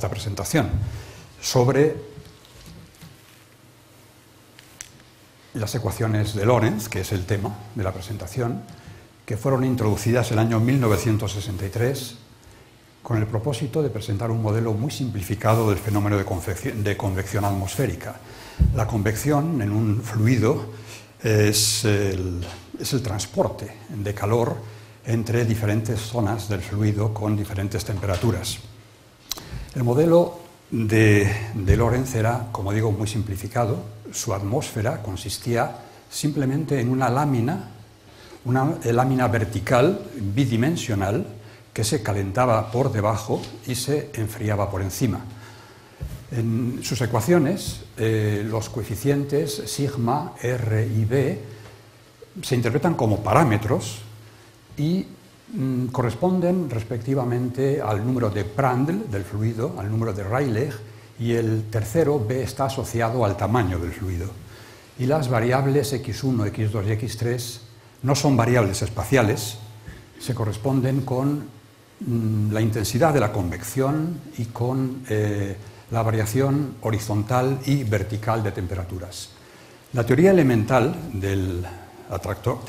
esta presentación sobre las ecuaciones de Lorentz, que es el tema de la presentación, que fueron introducidas en el año 1963 con el propósito de presentar un modelo muy simplificado del fenómeno de convección atmosférica. La convección en un fluido es el transporte de calor entre diferentes zonas del fluido con diferentes temperaturas. El modelo de Lorentz era, como digo, muy simplificado. Su atmósfera consistía simplemente en una lámina vertical bidimensional que se calentaba por debajo y se enfriaba por encima. En sus ecuaciones, los coeficientes sigma, r y b se interpretan como parámetros y corresponden respectivamente al número de Prandtl del fluido, al número de Rayleigh, y el tercero, b, está asociado al tamaño del fluido. Y las variables x1, x2 y x3 no son variables espaciales, se corresponden con la intensidad de la convección y con la variación horizontal y vertical de temperaturas. La teoría elemental de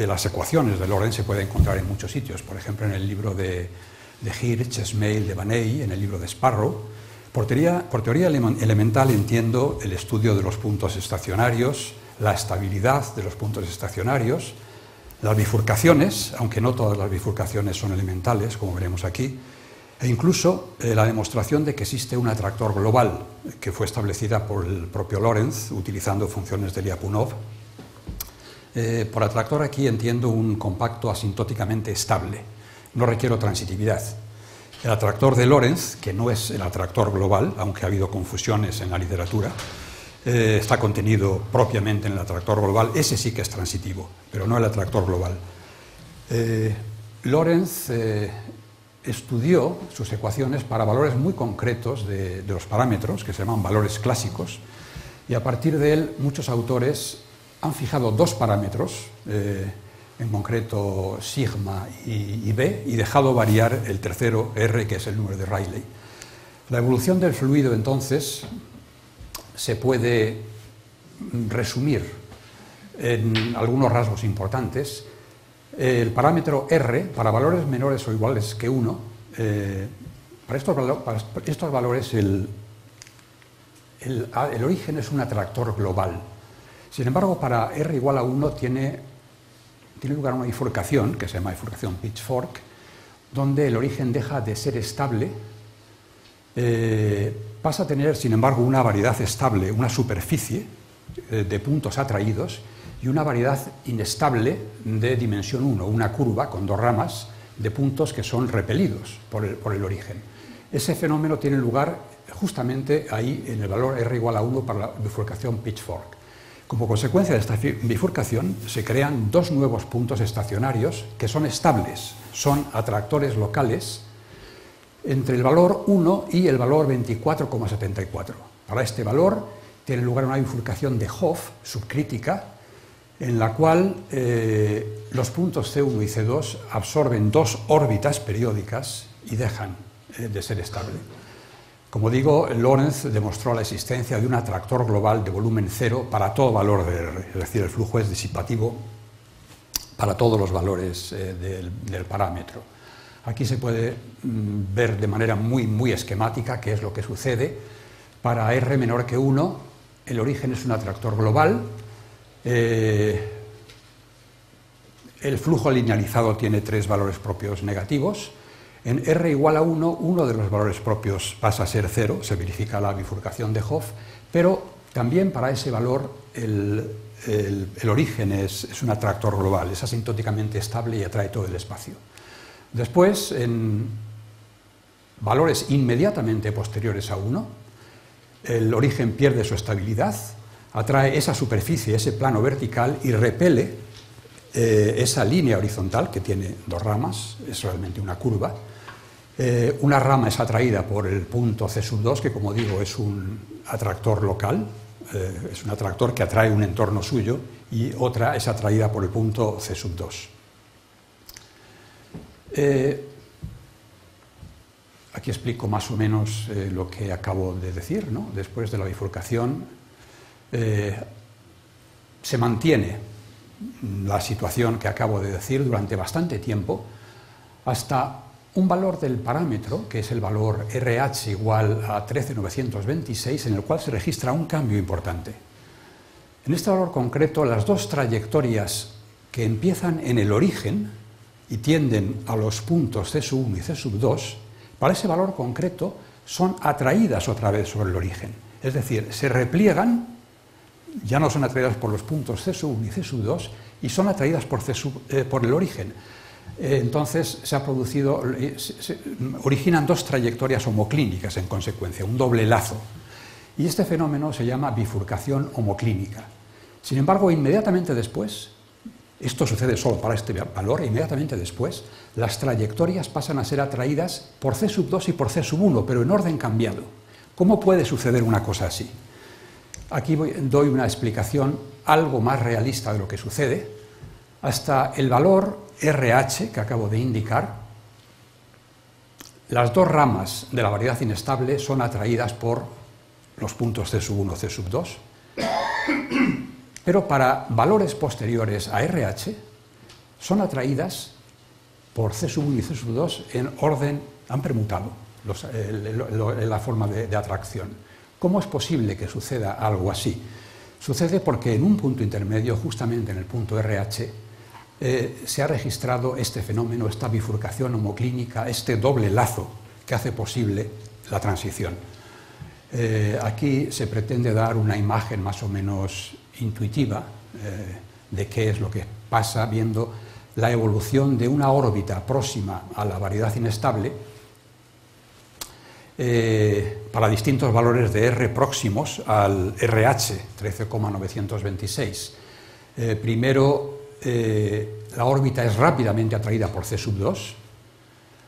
las ecuaciones de Lorentz se puede encontrar en muchos sitios, por ejemplo en el libro de Hirsch, Smail, de Vaney, en el libro de Sparrow. Por teoría elemental entiendo el estudio de los puntos estacionarios, la estabilidad de los puntos estacionarios, las bifurcaciones, aunque no todas las bifurcaciones son elementales, como veremos aquí, e incluso la demostración de que existe un atractor global, que fue establecida por el propio Lorentz utilizando funciones de Lyapunov. Por atractor aquí entiendo un compacto asintóticamente estable, no requiero transitividad. El atractor de Lorentz, que no es el atractor global, aunque ha habido confusiones en la literatura, está contenido propiamente en el atractor global, ese sí que es transitivo, pero no el atractor global. Lorentz estudió sus ecuaciones para valores muy concretos de los parámetros, que se llaman valores clásicos, y a partir de él muchos autores han fijado dos parámetros, en concreto sigma y b, y dejado variar el tercero, r, que es el número de Rayleigh. La evolución del fluido, entonces, se puede resumir en algunos rasgos importantes. El parámetro r, para valores menores o iguales que 1, para estos valores el origen es un atractor global. Sin embargo, para r igual a 1 tiene lugar una bifurcación, que se llama bifurcación Pitchfork, donde el origen deja de ser estable, pasa a tener, sin embargo, una variedad estable, una superficie de puntos atraídos, y una variedad inestable de dimensión 1, una curva con dos ramas de puntos que son repelidos por el origen. Ese fenómeno tiene lugar justamente ahí, en el valor r igual a 1 para la bifurcación Pitchfork. Como consecuencia de esta bifurcación se crean dos nuevos puntos estacionarios que son estables, son atractores locales entre el valor 1 y el valor 24,74. Para este valor tiene lugar una bifurcación de Hopf subcrítica, en la cual los puntos C1 y C2 absorben dos órbitas periódicas y dejan de ser estable. Como digo, Lorentz demostró la existencia de un atractor global de volumen cero para todo valor de R, es decir, el flujo es disipativo para todos los valores del parámetro. Aquí se puede ver de manera muy esquemática qué es lo que sucede. Para R menor que 1, el origen es un atractor global. El flujo linealizado tiene tres valores propios negativos. En R igual a 1, uno de los valores propios pasa a ser 0, se verifica la bifurcación de Hopf, pero también para ese valor el origen es un atractor global, es asintóticamente estable y atrae todo el espacio. Después, en valores inmediatamente posteriores a 1, el origen pierde su estabilidad, atrae esa superficie, ese plano vertical y repele esa línea horizontal que tiene dos ramas, es realmente una curva. Una rama es atraída por el punto C2, que como digo es un atractor local, es un atractor que atrae un entorno suyo, y otra es atraída por el punto C2. Aquí explico más o menos lo que acabo de decir, ¿no? Después de la bifurcación se mantiene la situación que acabo de decir durante bastante tiempo, hasta un valor del parámetro, que es el valor RH igual a 13.926, en el cual se registra un cambio importante. En este valor concreto, las dos trayectorias que empiezan en el origen y tienden a los puntos C1 y C2, para ese valor concreto son atraídas otra vez sobre el origen. Es decir, se repliegan, ya no son atraídas por los puntos C1 y C2, y son atraídas por el origen. Entonces se ha producido, originan dos trayectorias homoclínicas en consecuencia, un doble lazo. Y este fenómeno se llama bifurcación homoclínica. Sin embargo, inmediatamente después, esto sucede solo para este valor, inmediatamente después, las trayectorias pasan a ser atraídas por C2 y por C1, pero en orden cambiado. ¿Cómo puede suceder una cosa así? Aquí doy una explicación algo más realista de lo que sucede. Hasta el valor RH que acabo de indicar, las dos ramas de la variedad inestable son atraídas por los puntos C1, C2, pero para valores posteriores a RH son atraídas por C1 y C2 en orden, han permutado la forma de atracción. ¿Cómo es posible que suceda algo así? Sucede porque en un punto intermedio, justamente en el punto RH, se ha registrado este fenómeno, esta bifurcación homoclínica, este doble lazo que hace posible la transición. Aquí se pretende dar una imagen más o menos intuitiva de qué es lo que pasa viendo la evolución de una órbita próxima a la variedad inestable para distintos valores de R próximos al RH, 13,926. Primero, la órbita es rápidamente atraída por C2,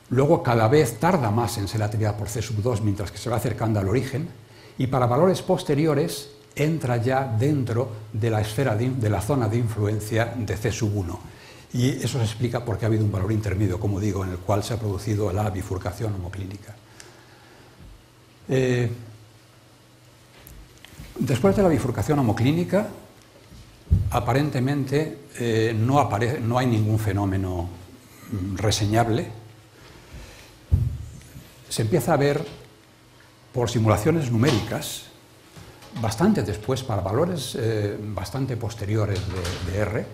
luego cada vez tarda más en ser atraída por C2 mientras que se va acercando al origen, y para valores posteriores entra ya dentro de la esfera de la zona de influencia de C1. Y eso se explica porque ha habido un valor intermedio, como digo, en el cual se ha producido la bifurcación homoclínica. Después de la bifurcación homoclínica, aparentemente no hay ningún fenómeno reseñable. Se empieza a ver por simulaciones numéricas, bastante después, para valores bastante posteriores de R,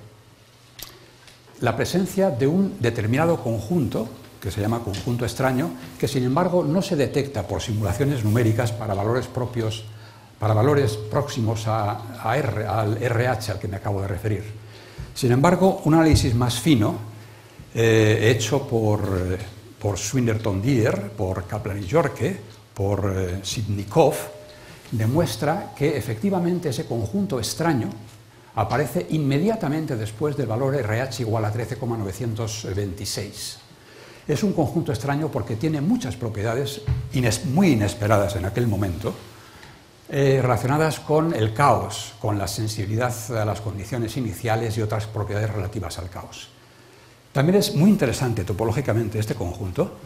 la presencia de un determinado conjunto, que se llama conjunto extraño, que sin embargo no se detecta por simulaciones numéricas para valores propios, para valores próximos al RH al que me acabo de referir. Sin embargo, un análisis más fino, hecho por Swinnerton-Dyer, por Kaplan y Yorke, por Sitnikov, demuestra que efectivamente ese conjunto extraño aparece inmediatamente después del valor RH igual a 13,926. Es un conjunto extraño porque tiene muchas propiedades muy inesperadas en aquel momento, relacionadas con el caos, con la sensibilidad a las condiciones iniciales y otras propiedades relativas al caos. También es muy interesante topológicamente este conjunto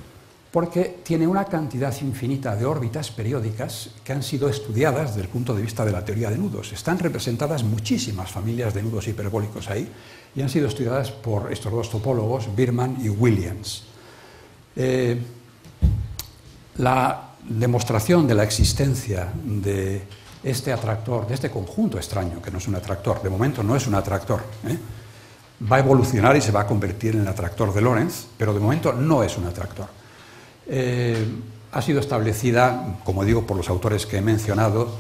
porque tiene una cantidad infinita de órbitas periódicas que han sido estudiadas desde el punto de vista de la teoría de nudos. Están representadas muchísimas familias de nudos hiperbólicos ahí y han sido estudiadas por estos dos topólogos, Biermann y Williams. La demostración de la existencia de este atractor, de este conjunto extraño, que no es un atractor, de momento no es un atractor, va a evolucionar y se va a convertir en el atractor de Lorentz, pero de momento no es un atractor. Ha sido establecida, como digo, por los autores que he mencionado,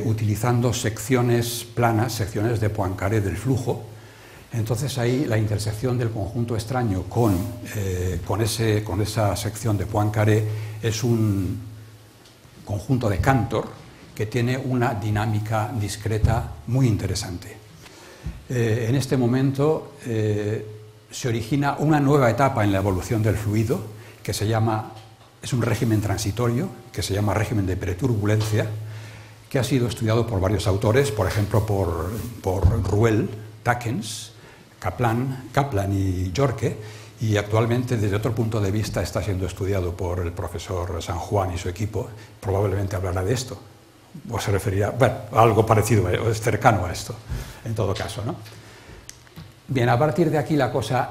utilizando secciones planas, secciones de Poincaré del flujo. Entonces ahí la intersección del conjunto extraño con esa sección de Poincaré es un conjunto de Cantor que tiene una dinámica discreta muy interesante. En este momento se origina una nueva etapa en la evolución del fluido que es un régimen transitorio que se llama régimen de preturbulencia, que ha sido estudiado por varios autores, por ejemplo por Rouel, Takens, Kaplan y Yorke, y actualmente desde otro punto de vista está siendo estudiado por el profesor San Juan y su equipo. Probablemente hablará de esto, o se referirá, bueno, a algo parecido, o es cercano a esto, en todo caso, ¿no? Bien, a partir de aquí la cosa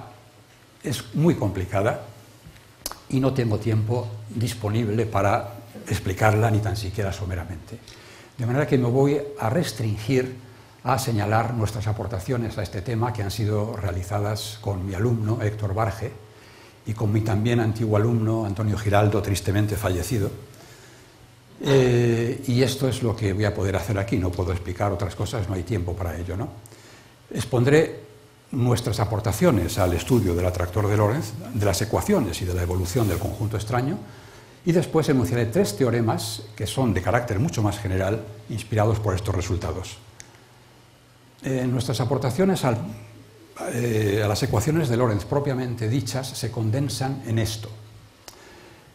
es muy complicada y no tengo tiempo disponible para explicarla ni tan siquiera someramente. De manera que me voy a restringir a señalar nuestras aportaciones a este tema que han sido realizadas con mi alumno Héctor Barge y con mi también antiguo alumno Antonio Giraldo, tristemente fallecido. Y esto es lo que voy a poder hacer aquí, no puedo explicar otras cosas, no hay tiempo para ello, ¿no? Expondré nuestras aportaciones al estudio del atractor de Lorentz, de las ecuaciones y de la evolución del conjunto extraño, y después enunciaré 3 teoremas que son de carácter mucho más general, inspirados por estos resultados. Nuestras aportaciones a las ecuaciones de Lorentz propiamente dichas se condensan en esto.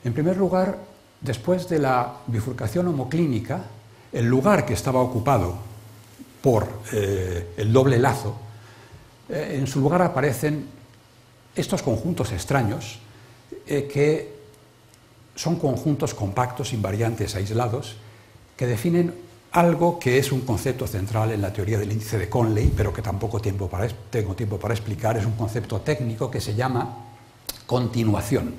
En primer lugar, después de la bifurcación homoclínica, el lugar que estaba ocupado por el doble lazo, en su lugar aparecen estos conjuntos extraños que son conjuntos compactos, invariantes, aislados, que definen algo que es un concepto central en la teoría del índice de Conley, pero que tampoco tengo tiempo para explicar. Es un concepto técnico que se llama continuación.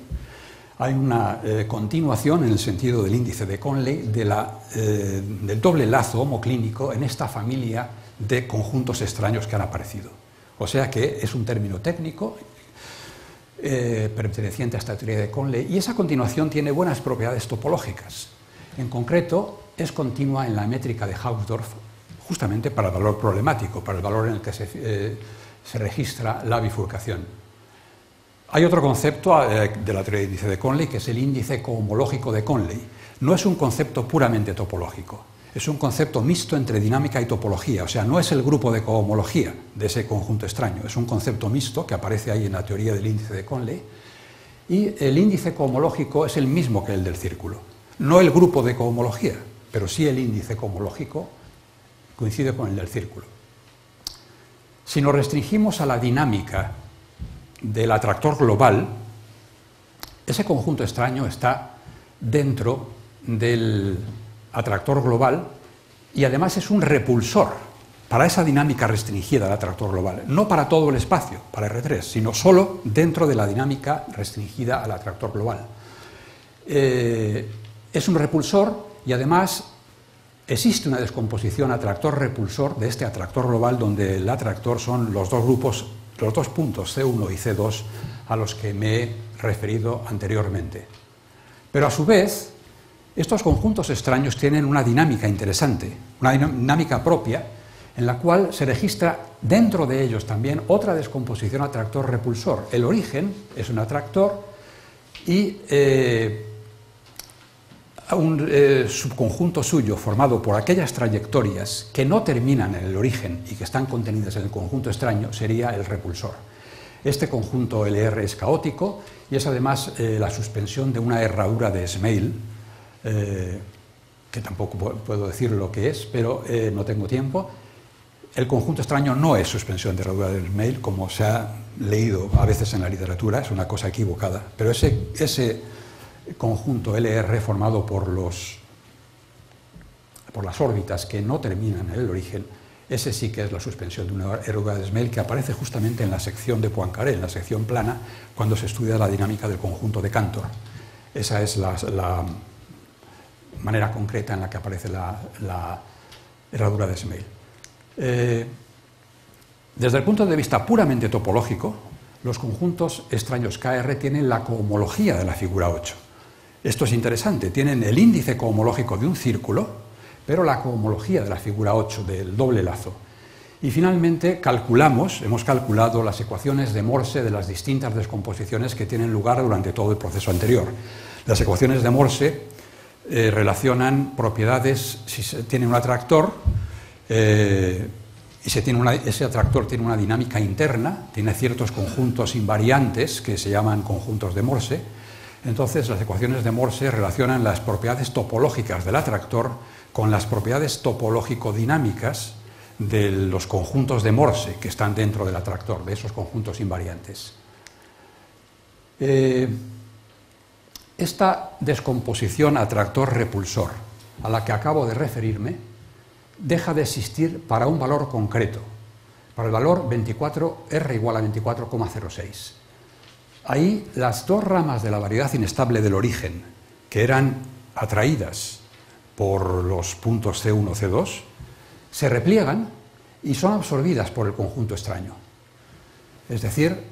Hay una continuación en el sentido del índice de Conley del doble lazo homoclínico en esta familia de conjuntos extraños que han aparecido. O sea que es un término técnico perteneciente a esta teoría de Conley, y esa continuación tiene buenas propiedades topológicas. En concreto, es continua en la métrica de Hausdorff, justamente para el valor problemático, para el valor en el que se registra la bifurcación. Hay otro concepto de la teoría del índice de Conley, que es el índice cohomológico de Conley. No es un concepto puramente topológico, es un concepto mixto entre dinámica y topología, o sea, no es el grupo de cohomología de ese conjunto extraño, es un concepto mixto que aparece ahí en la teoría del índice de Conley, y el índice cohomológico es el mismo que el del círculo. No el grupo de cohomología, pero sí el índice cohomológico coincide con el del círculo. Si nos restringimos a la dinámica del atractor global, ese conjunto extraño está dentro del atractor global y además es un repulsor para esa dinámica restringida del atractor global, no para todo el espacio, para R3, sino solo dentro de la dinámica restringida al atractor global. Es un repulsor y además existe una descomposición atractor-repulsor de este atractor global, donde el atractor son los dos grupos, los dos puntos C1 y C2 a los que me he referido anteriormente. Pero a su vez, estos conjuntos extraños tienen una dinámica interesante, una dinámica propia, en la cual se registra dentro de ellos también otra descomposición atractor-repulsor. El origen es un atractor y un subconjunto suyo formado por aquellas trayectorias que no terminan en el origen y que están contenidas en el conjunto extraño sería el repulsor. Este conjunto LR es caótico y es además la suspensión de una herradura de Smail, que tampoco puedo decir lo que es, pero no tengo tiempo. El conjunto extraño no es suspensión de herradura de Smail, como se ha leído a veces en la literatura, es una cosa equivocada, pero ese conjunto LR formado por las órbitas que no terminan en el origen, ese sí que es la suspensión de una herradura de Smail, que aparece justamente en la sección de Poincaré, en la sección plana, cuando se estudia la dinámica del conjunto de Cantor. Esa es la manera concreta en la que aparece la herradura de Smail. Desde el punto de vista puramente topológico, los conjuntos extraños KR tienen la cohomología de la figura 8. Esto es interesante, tienen el índice cohomológico de un círculo, pero la cohomología de la figura 8, del doble lazo. Y finalmente hemos calculado las ecuaciones de Morse de las distintas descomposiciones que tienen lugar durante todo el proceso anterior. Las ecuaciones de Morse relacionan propiedades, si se tiene un atractor, y ese atractor tiene una dinámica interna, tiene ciertos conjuntos invariantes que se llaman conjuntos de Morse. Entonces las ecuaciones de Morse relacionan las propiedades topológicas del atractor con las propiedades topológico-dinámicas de los conjuntos de Morse que están dentro del atractor, de esos conjuntos invariantes. Esta descomposición atractor-repulsor a la que acabo de referirme deja de existir para un valor concreto, para el valor 24, R igual a 24,06. Ahí las dos ramas de la variedad inestable del origen, que eran atraídas por los puntos C1, C2, se repliegan y son absorbidas por el conjunto extraño. Es decir,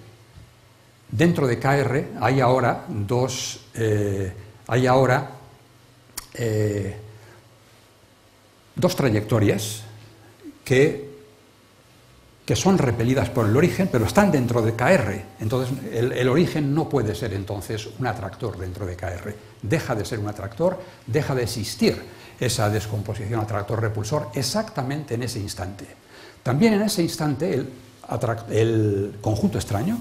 dentro de KR hay ahora dos trayectorias que son repelidas por el origen, pero están dentro de KR. Entonces, el origen no puede ser entonces un atractor dentro de KR. Deja de ser un atractor, deja de existir esa descomposición atractor-repulsor exactamente en ese instante. También en ese instante el conjunto extraño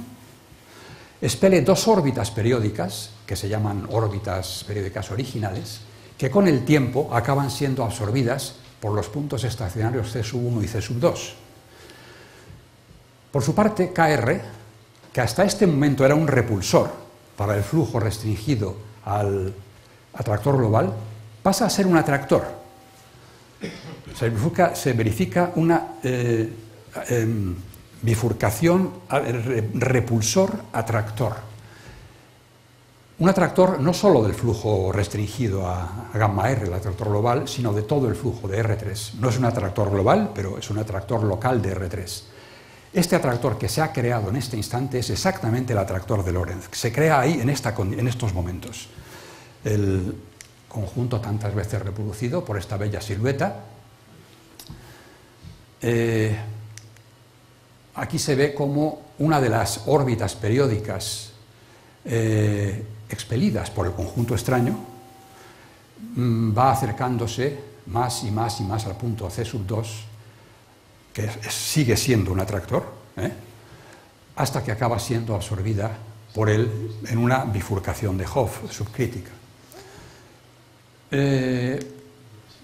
expele dos órbitas periódicas, que se llaman órbitas periódicas originales, que con el tiempo acaban siendo absorbidas por los puntos estacionarios C1 y C2. Por su parte, KR, que hasta este momento era un repulsor para el flujo restringido al atractor global, pasa a ser un atractor. Se verifica una bifurcación repulsor-atractor. Un atractor no solo del flujo restringido a gamma R, el atractor global, sino de todo el flujo de R3. No es un atractor global, pero es un atractor local de R3. Este atractor que se ha creado en este instante es exactamente el atractor de Lorentz. Se crea ahí en estos momentos. El conjunto tantas veces reproducido por esta bella silueta. Aquí se ve como una de las órbitas periódicas expelidas por el conjunto extraño va acercándose más y más y más al punto C2, que sigue siendo un atractor, hasta que acaba siendo absorbida por él en una bifurcación de Hopf subcrítica.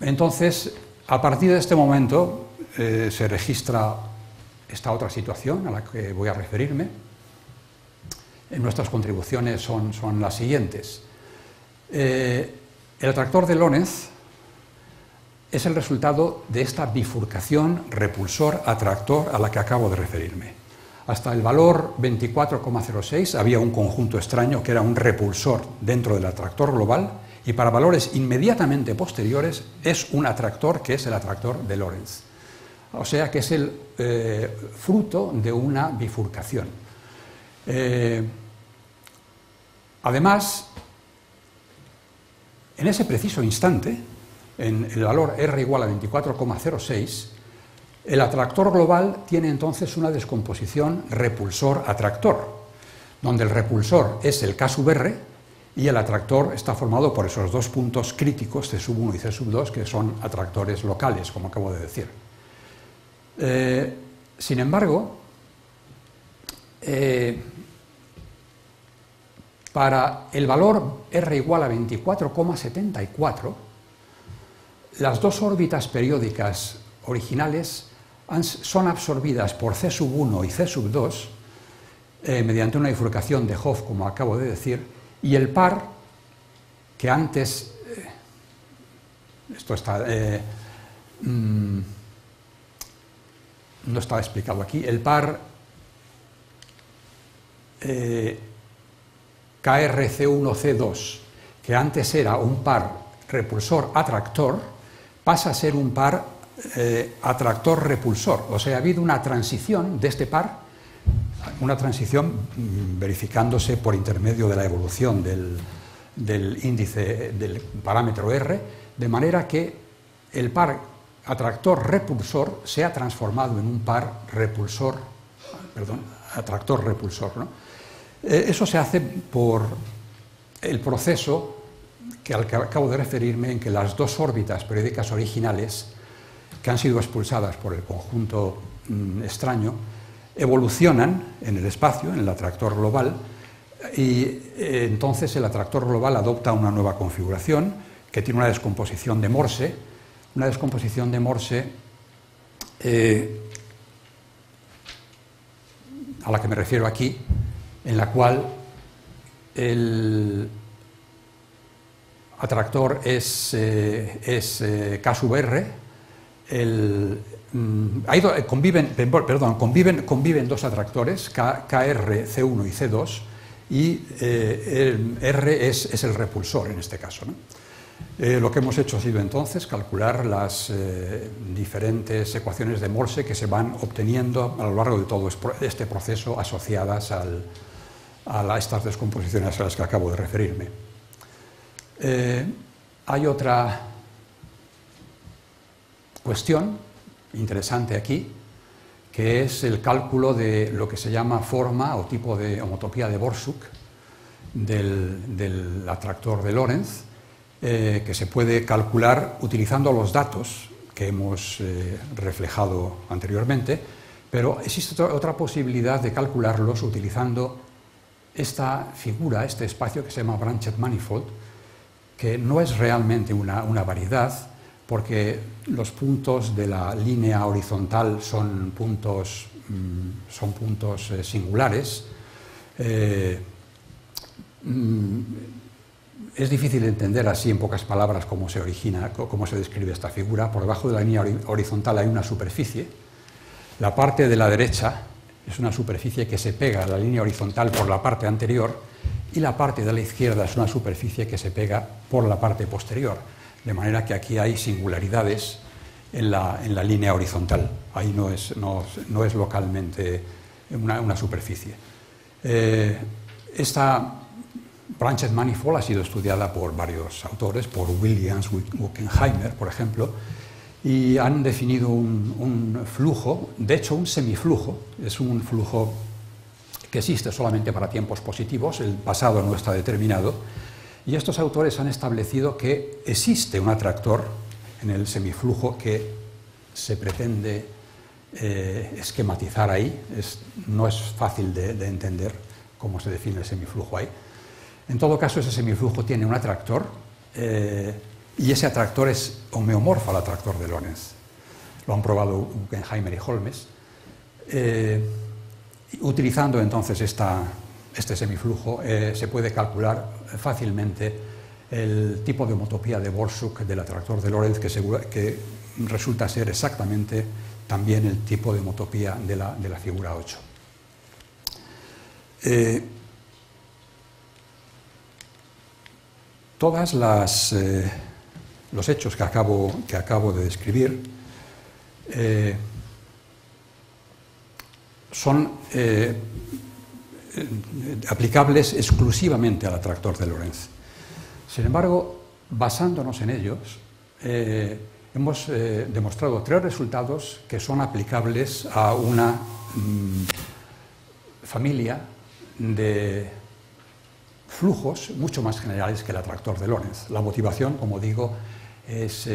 Entonces, a partir de este momento se registra esta otra situación a la que voy a referirme. Nuestras contribuciones son las siguientes. El atractor de Lorentz es el resultado de esta bifurcación repulsor-atractor a la que acabo de referirme. Hasta el valor 24,06 había un conjunto extraño que era un repulsor dentro del atractor global, y para valores inmediatamente posteriores es un atractor que es el atractor de Lorentz. O sea que es el fruto de una bifurcación. Además, en ese preciso instante, en el valor R igual a 24,06, el atractor global tiene entonces una descomposición repulsor-atractor, donde el repulsor es el K sub R y el atractor está formado por esos dos puntos críticos, C1 y C2, que son atractores locales, como acabo de decir. Sin embargo, para el valor R igual a 24,74, las dos órbitas periódicas originales son absorbidas por C1 y C2 mediante una bifurcación de Hopf, como acabo de decir, y el par que antes, esto está, no está explicado aquí, el par KRC1C2, que antes era un par repulsor-atractor, pasa a ser un par atractor-repulsor. O sea, ha habido una transición de este par, una transición verificándose por intermedio de la evolución del índice del parámetro R, de manera que el par atractor-repulsor se ha transformado en un par atractor-repulsor, ¿no? Eso se hace por el proceso al que acabo de referirme, en que las dos órbitas periódicas originales, que han sido expulsadas por el conjunto extraño, evolucionan en el espacio, en el atractor global, y entonces el atractor global adopta una nueva configuración que tiene una descomposición de Morse, a la que me refiero aquí, en la cual el atractor es K sub R, conviven dos atractores, KR, C1 y C2, y R es el repulsor en este caso, ¿no? Lo que hemos hecho ha sido entonces calcular las diferentes ecuaciones de Morse que se van obteniendo a lo largo de todo este proceso asociadas a estas descomposiciones a las que acabo de referirme. Hay otra cuestión interesante aquí, que es el cálculo de lo que se llama forma o tipo de homotopía de Borsuk del atractor de Lorentz, que se puede calcular utilizando los datos que hemos reflejado anteriormente, pero existe otra posibilidad de calcularlos utilizando esta figura, este espacio que se llama branched manifold, que no es realmente una variedad, porque los puntos de la línea horizontal son puntos singulares. Es difícil entender así en pocas palabras cómo se describe esta figura. Por debajo de la línea horizontal hay una superficie. La parte de la derecha es una superficie que se pega a la línea horizontal por la parte anterior, y la parte de la izquierda es una superficie que se pega por la parte posterior, de manera que aquí hay singularidades en la línea horizontal. Ahí no es localmente una superficie. Esta branched manifold ha sido estudiada por varios autores, por Williams, Wuckenheimer, por ejemplo, y han definido un flujo, de hecho un semiflujo, es un flujo que existe solamente para tiempos positivos, el pasado no está determinado, y estos autores han establecido que existe un atractor en el semiflujo que se pretende esquematizar ahí. No es fácil de entender cómo se define el semiflujo ahí. En todo caso, ese semiflujo tiene un atractor, y ese atractor es homeomorfo al atractor de Lorentz. Lo han probado Wuckenheimer y Holmes. Utilizando entonces este semiflujo, se puede calcular fácilmente el tipo de homotopía de Borsuk del atractor de Lorentz, que resulta ser exactamente también el tipo de homotopía de la figura 8. Todos los hechos que acabo de describir son aplicables exclusivamente al atractor de Lorentz. Sin embargo, basándonos en ellos, hemos demostrado 3 resultados que son aplicables a una familia de flujos mucho más generales que el atractor de Lorentz. La motivación, como digo, es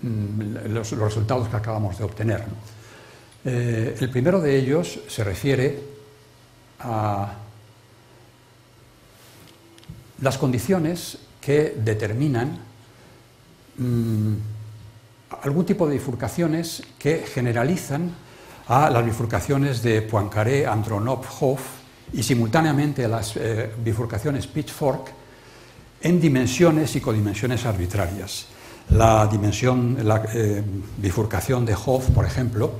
los resultados que acabamos de obtener. El primero de ellos se refiere a las condiciones que determinan algún tipo de bifurcaciones que generalizan a las bifurcaciones de Poincaré, Andronov, Hopf y simultáneamente a las bifurcaciones Pitchfork en dimensiones y codimensiones arbitrarias. La bifurcación de Hopf, por ejemplo,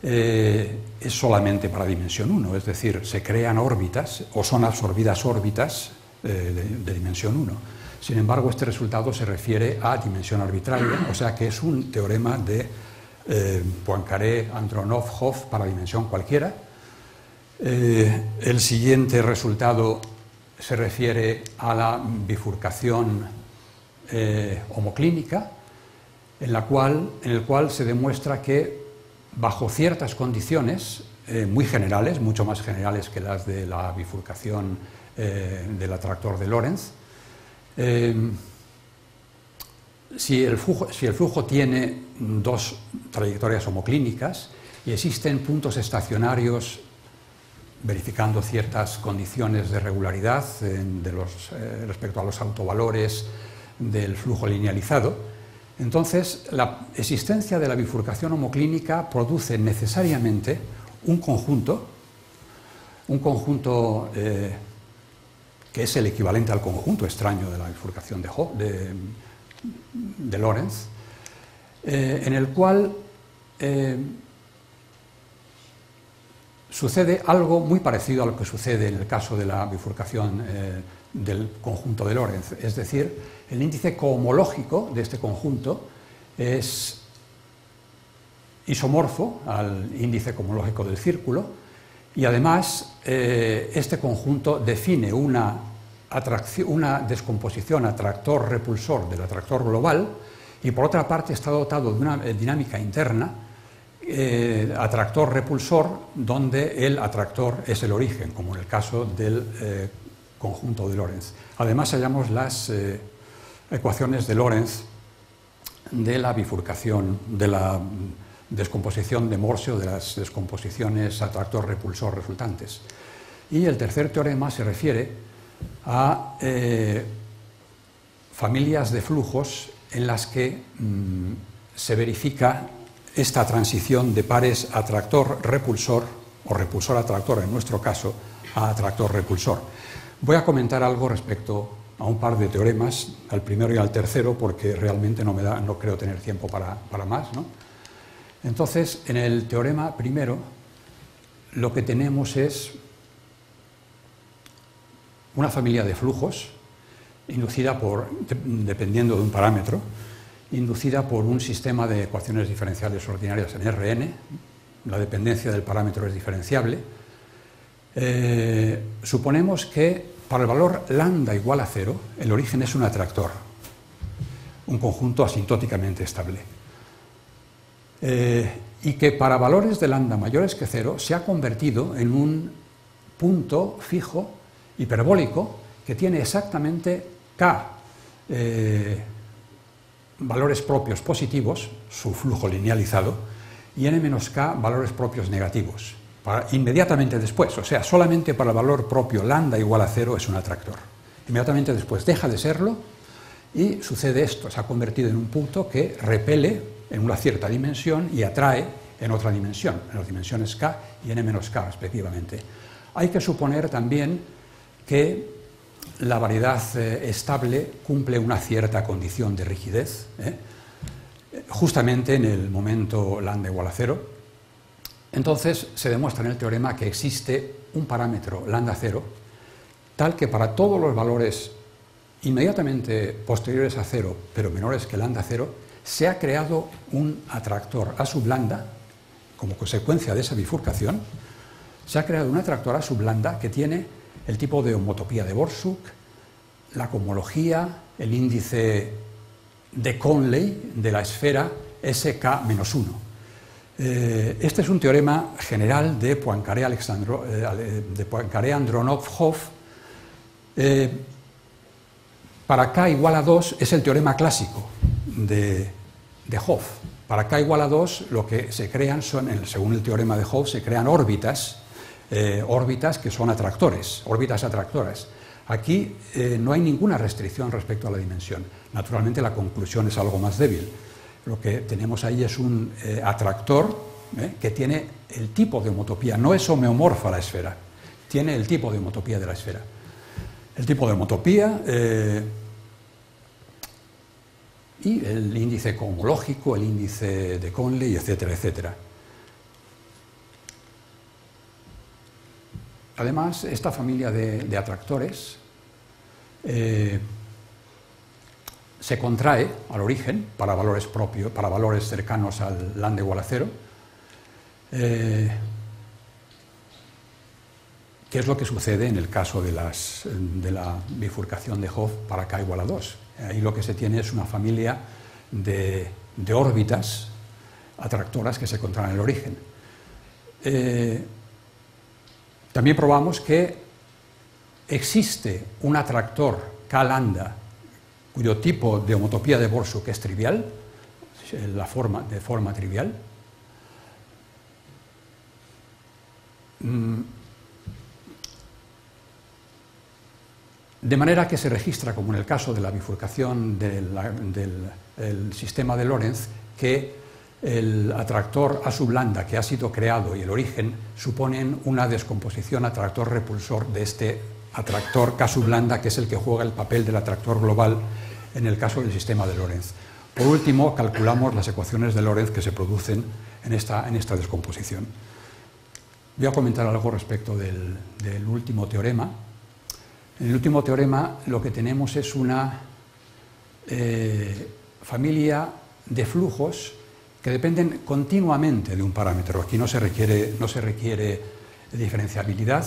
es solamente para dimensión 1, es decir, se crean órbitas o son absorbidas órbitas de dimensión 1. Sin embargo, este resultado se refiere a dimensión arbitraria, o sea que es un teorema de Poincaré, Andronov, Hopf para dimensión cualquiera. El siguiente resultado se refiere a la bifurcación homoclínica, en el cual se demuestra que bajo ciertas condiciones muy generales, mucho más generales que las de la bifurcación del atractor de Lorentz, si el flujo tiene 2 trayectorias homoclínicas y existen puntos estacionarios verificando ciertas condiciones de regularidad respecto a los autovalores del flujo linealizado, entonces la existencia de la bifurcación homoclínica produce necesariamente un conjunto un conjunto que es el equivalente al conjunto extraño de la bifurcación de Lorentz, en el cual sucede algo muy parecido a lo que sucede en el caso de la bifurcación del conjunto de Lorentz. Es decir, el índice cohomológico de este conjunto es isomorfo al índice cohomológico del círculo y además este conjunto define una descomposición atractor-repulsor del atractor global y por otra parte está dotado de una dinámica interna atractor-repulsor donde el atractor es el origen, como en el caso del conjunto de Lorentz. Además hallamos las ecuaciones de Lorentz de la bifurcación, de la descomposición de Morse o de las descomposiciones atractor-repulsor resultantes. Y el tercer teorema se refiere a familias de flujos en las que se verifica esta transición de pares atractor-repulsor o repulsor-atractor en nuestro caso a atractor-repulsor. Voy a comentar algo respecto a un par de teoremas, al primero y al tercero, porque realmente no creo tener tiempo para más, ¿no? Entonces, en el teorema primero, lo que tenemos es una familia de flujos inducida dependiendo de un parámetro, inducida por un sistema de ecuaciones diferenciales ordinarias en Rn. La dependencia del parámetro es diferenciable. Suponemos que para el valor lambda igual a 0, el origen es un atractor, un conjunto asintóticamente estable. Y que para valores de lambda mayores que 0 se ha convertido en un punto fijo hiperbólico que tiene exactamente k valores propios positivos, su flujo linealizado, y n-k valores propios negativos. Inmediatamente después, o sea, solamente para el valor propio lambda igual a 0 es un atractor. Inmediatamente después deja de serlo y sucede esto, se ha convertido en un punto que repele en una cierta dimensión y atrae en otra dimensión, en las dimensiones k y n-k respectivamente. Hay que suponer también que la variedad estable cumple una cierta condición de rigidez, justamente en el momento lambda igual a 0. Entonces se demuestra en el teorema que existe un parámetro lambda 0 tal que para todos los valores inmediatamente posteriores a 0 pero menores que lambda 0 se ha creado un atractor a sub lambda como consecuencia de esa bifurcación. Se ha creado un atractor a sub lambda que tiene el tipo de homotopía de Borsuk, la cohomología, el índice de Conley de la esfera SK-1. Este es un teorema general de Poincaré-Andronov-Hopf. Para k igual a 2 es el teorema clásico de Hopf. Para k igual a 2 lo que se crean son, según el teorema de Hopf, se crean órbitas que son atractores, órbitas atractoras. Aquí no hay ninguna restricción respecto a la dimensión. Naturalmente la conclusión es algo más débil. Lo que tenemos ahí es un atractor que tiene el tipo de homotopía, no es homeomorfa la esfera, tiene el tipo de homotopía de la esfera. El tipo de homotopía y el índice cohomológico, el índice de Conley, etcétera, etcétera. Además, esta familia de atractores se contrae al origen para valores propios, para valores cercanos al lambda igual a 0, que es lo que sucede en el caso de la bifurcación de Hopf para k igual a 2. Ahí lo que se tiene es una familia de órbitas atractoras que se contraen en el origen. También probamos que existe un atractor k lambda cuyo tipo de homotopía de Borsuk es trivial, de forma trivial. De manera que se registra, como en el caso de la bifurcación del sistema de Lorentz, que el atractor A sub lambda que ha sido creado y el origen suponen una descomposición atractor-repulsor de este atractor K sub lambda, que es el que juega el papel del atractor global en el caso del sistema de Lorentz. Por último, calculamos las ecuaciones de Lorentz que se producen en esta descomposición. Voy a comentar algo respecto del último teorema. En el último teorema lo que tenemos es una familia de flujos que dependen continuamente de un parámetro. Aquí no se requiere diferenciabilidad.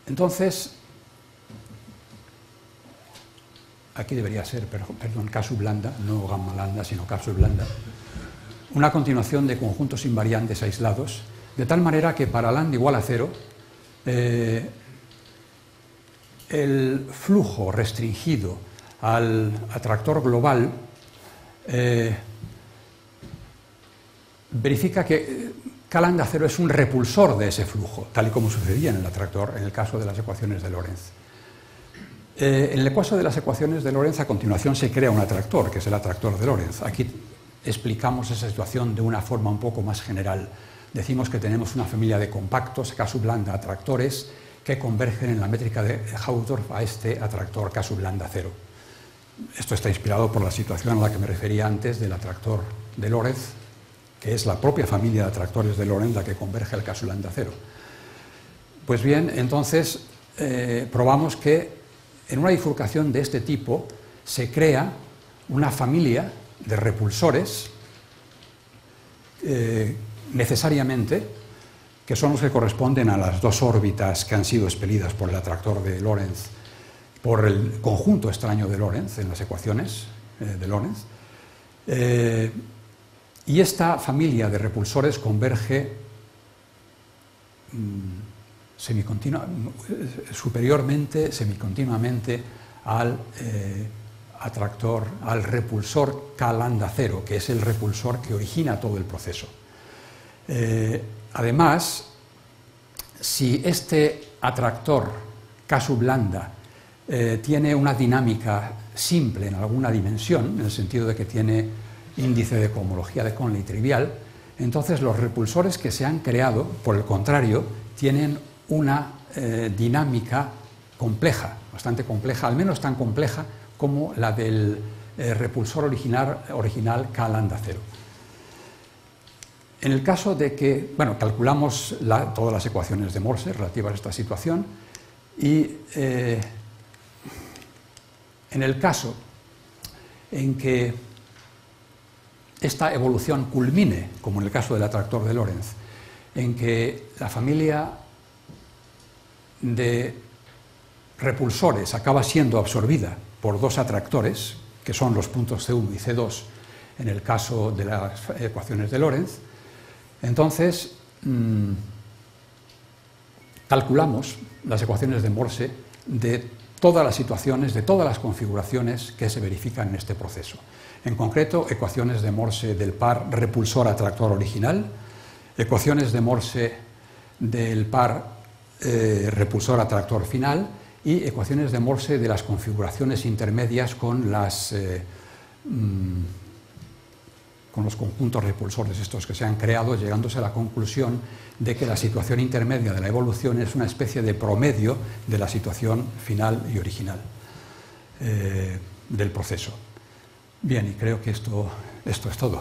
Entonces, aquí debería ser, perdón, K sub lambda, no gamma lambda, sino K sub lambda, una continuación de conjuntos invariantes aislados, de tal manera que para lambda igual a 0, el flujo restringido al atractor global verifica que K lambda 0 es un repulsor de ese flujo, tal y como sucedía en el atractor, en el caso de las ecuaciones de Lorentz. En el caso de las ecuaciones de Lorentz, a continuación se crea un atractor, que es el atractor de Lorentz. Aquí explicamos esa situación de una forma un poco más general. Decimos que tenemos una familia de compactos K sub lambda atractores que convergen en la métrica de Hausdorff a este atractor K sub lambda 0. Esto está inspirado por la situación a la que me refería antes del atractor de Lorentz, que es la propia familia de atractores de Lorentz la que converge al K sub lambda 0. Pues bien, entonces probamos que en una bifurcación de este tipo se crea una familia de repulsores necesariamente, que son los que corresponden a las dos órbitas que han sido expelidas por el atractor de Lorentz, por el conjunto extraño de Lorentz en las ecuaciones de Lorentz. Y esta familia de repulsores converge superiormente, semicontinuamente al atractor, al repulsor K lambda 0, que es el repulsor que origina todo el proceso. Además, si este atractor K sub lambda tiene una dinámica simple en alguna dimensión, en el sentido de que tiene índice de cohomología de Conley trivial, entonces los repulsores que se han creado, por el contrario, tienen una dinámica compleja, bastante compleja, al menos tan compleja como la del repulsor original K lambda 0. En el caso de que, bueno, calculamos todas las ecuaciones de Morse relativas a esta situación y en el caso en que esta evolución culmine, como en el caso del atractor de Lorentz, en que la familia de repulsores acaba siendo absorbida por dos atractores, que son los puntos C1 y C2 en el caso de las ecuaciones de Lorentz, entonces calculamos las ecuaciones de Morse de todas las situaciones, de todas las configuraciones que se verifican en este proceso. En concreto, ecuaciones de Morse del par repulsor-atractor original, ecuaciones de Morse del par repulsor-atractor final y ecuaciones de Morse de las configuraciones intermedias con los conjuntos repulsores estos que se han creado, llegándose a la conclusión de que la situación intermedia de la evolución es una especie de promedio de la situación final y original del proceso. Bien, y creo que esto es todo.